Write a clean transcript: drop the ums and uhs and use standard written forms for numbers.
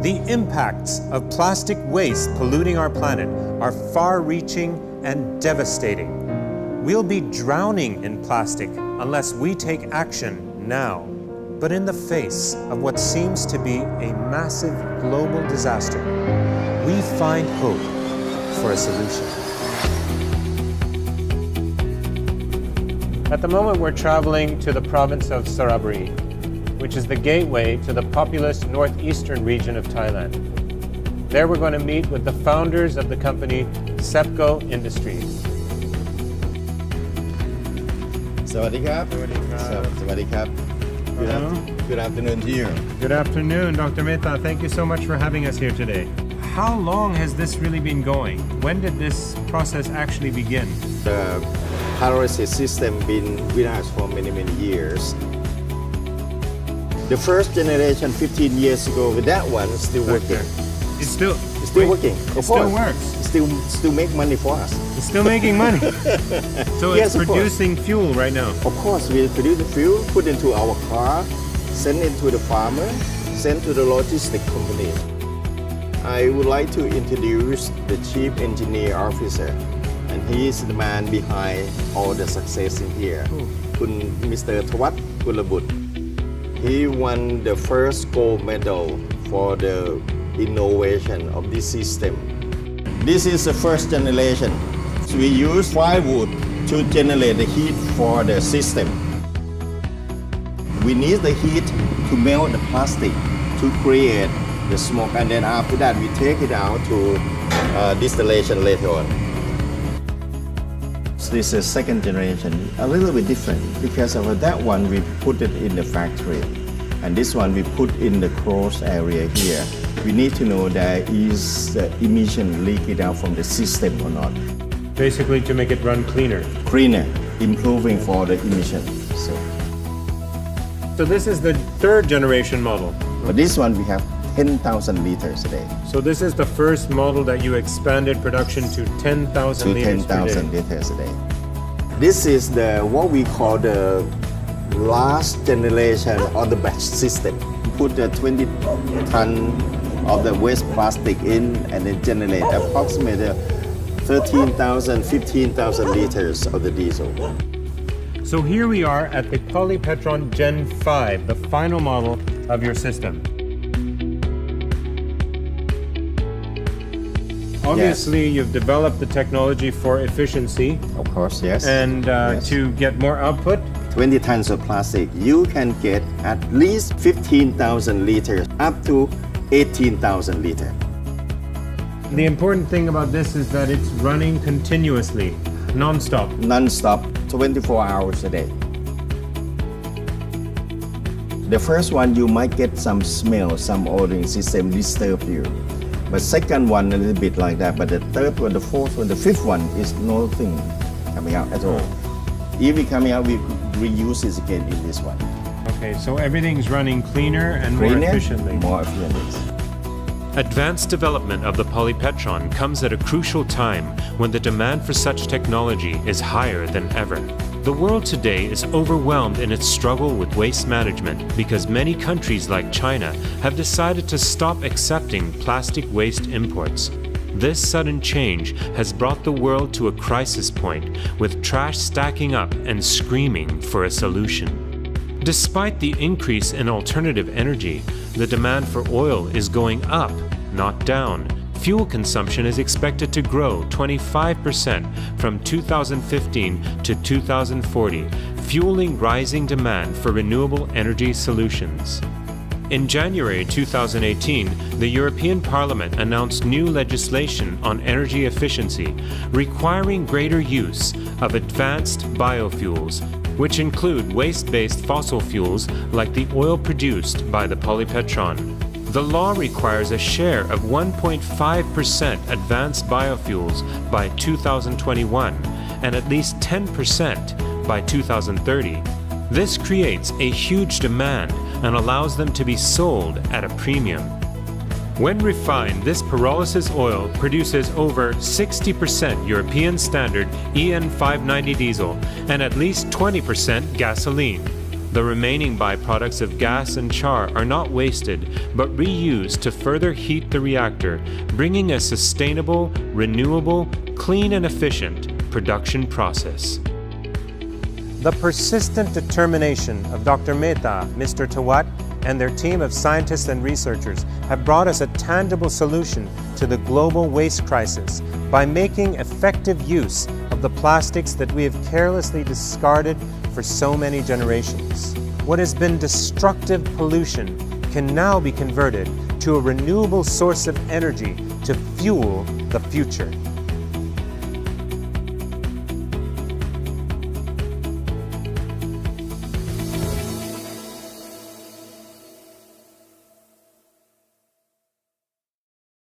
The impacts of plastic waste polluting our planet are far-reaching and devastating. We'll be drowning in plastic unless we take action now. But in the face of what seems to be a massive global disaster, we find hope for a solution. At the moment, we're traveling to the province of Saraburi, which is the gateway to the populous northeastern region of Thailand. There we're going to meet with the founders of the company Sepco Industries. สวัสดีครับ สวัสดีครับ Good afternoon to you. Good afternoon, Dr. Mehta. Thank you so much for having us here today. How long has this really been going? When did this process actually begin? The pyrolysis system been with us for many years. The first generation 15 years ago, with that one is still working. It's still working. It still works. Still make money for us. It's still making money. So Yes, it's of course. producing fuel right now. Of course, we produce the fuel, put into our car, send it to the farmer, send to the logistic company. I would like to introduce the Chief Engineer Officer, and he is the man behind all the success in here. Mr. Thawat Kulabut. He won the first gold medal for the innovation of this system. This is the first generation. So we use firewood to generate the heat for the system. We need the heat to melt the plastic to create the smoke, and then after that we take it out to distillation later on. So this is second generation, a little bit different because of that one we put it in the factory, and this one we put in the closed area here. We need to know there is the emission leaking out from the system or not. Basically to make it run cleaner. Cleaner, improving for the emission. So this is the third generation model. But this one we have 10,000 liters a day. So this is the first model that you expanded production to 10,000 To liters per 10,000 day. liters a day. This is the what we call the last generation of the batch system. Put the 20 ton of the waste plastic in and then generate approximately 13,000, 15,000 liters of the diesel. So here we are at the Polypetron Gen 5, the final model of your system. Obviously, you've developed the technology for efficiency Of course, yes. and Yes. to get more output. 20 tons of plastic, you can get at least 15,000 liters up to 18,000 liters. The important thing about this is that it's running continuously, non-stop. Non-stop, 24 hours a day. The first one you might get some smell, some odor system disturb you. But second one a little bit like that, but the third one, the fourth one, the fifth one is nothing coming out at all. If it coming out, we reuse it again in this one. Okay, so everything's running cleaner and more Cleaner, efficiently. more efficiently. Advanced development of the polypetron comes at a crucial time when the demand for such technology is higher than ever. The world today is overwhelmed in its struggle with waste management because many countries like China have decided to stop accepting plastic waste imports. This sudden change has brought the world to a crisis point, with trash stacking up and screaming for a solution. Despite the increase in alternative energy, the demand for oil is going up, not down. Fuel consumption is expected to grow 25% from 2015 to 2040, fueling rising demand for renewable energy solutions. In January 2018, the European Parliament announced new legislation on energy efficiency, requiring greater use of advanced biofuels, which include waste-based fossil fuels like the oil produced by the polypetron. The law requires a share of 1.5% advanced biofuels by 2021 and at least 10% by 2030. This creates a huge demand and allows them to be sold at a premium. When refined, this pyrolysis oil produces over 60% European standard EN590 diesel and at least 20% gasoline. The remaining byproducts of gas and char are not wasted, but reused to further heat the reactor, bringing a sustainable, renewable, clean and efficient production process. The persistent determination of Dr. Mehta, Mr. Tawat, and their team of scientists and researchers have brought us a tangible solution to the global waste crisis by making effective use of the plastics that we have carelessly discarded for so many generations. What has been destructive pollution can now be converted to a renewable source of energy to fuel the future.